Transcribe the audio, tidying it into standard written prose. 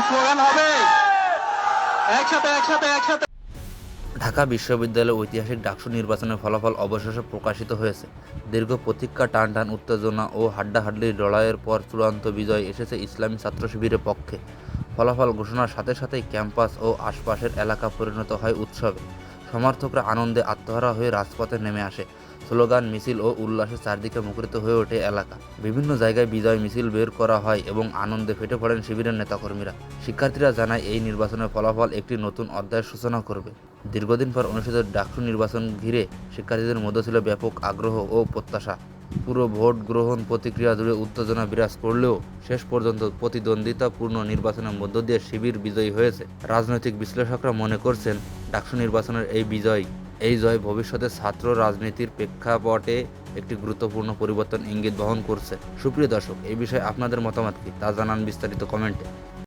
Slogan হবে একসাথে একসাথে একসাথে। ঢাকা বিশ্ববিদ্যালয়ের ঐতিহাসিক ডাকসু নির্বাচনের ফলাফল অবশেষে প্রকাশিত হয়েছে। দীর্ঘ প্রতীক্ষা, টানটান উত্তেজনা ও হাড্ডাহাড্ডির লড়াইয়ের পর চূড়ান্ত বিজয় এসেছে ইসলামী ছাত্র শিবিরের পক্ষে। ফলাফল ঘোষণার সাথে সাথেই ক্যাম্পাস ও আশপাশের এলাকা পরিণত হয় উৎসবে। সমর্থকরা আনন্দে আত্মহারা হয়ে রাজপথে নেমে আসে। স্লোগান, মিছিল ও উল্লাসে চারদিকে মুখরিত হয়ে ওঠে এলাকা। বিভিন্ন জায়গায় বিজয় মিছিল বের করা হয় এবং আনন্দে ফেটে পড়েন শিবিরের নেতাকর্মীরা। শিক্ষার্থীরা জানায়, এই নির্বাচনের ফলাফল একটি নতুন অধ্যায়ের সূচনা করবে। দীর্ঘদিন পর অনুষ্ঠিত ডাকসু নির্বাচন ঘিরে শিক্ষার্থীদের মধ্যে ছিল ব্যাপক আগ্রহ ও প্রত্যাশা। পুরো ভোট গ্রহণ প্রতিক্রিয়া জুড়ে উত্তেজনা বিরাজ করলেও শেষ পর্যন্ত প্রতিদ্বন্দ্বিতাপূর্ণ নির্বাচনের মধ্য দিয়ে শিবির বিজয়ী হয়েছে। রাজনৈতিক বিশ্লেষকরা মনে করছেন, ডাকসু নির্বাচনের এই জয় ভবিষ্যতে ছাত্র রাজনীতির প্রেক্ষাপটে একটি গুরুত্বপূর্ণ পরিবর্তন ইঙ্গিত বহন করছে। সুপ্রিয় দর্শক, এই বিষয়ে আপনাদের মতামত কি তা জানান বিস্তারিত কমেন্টে।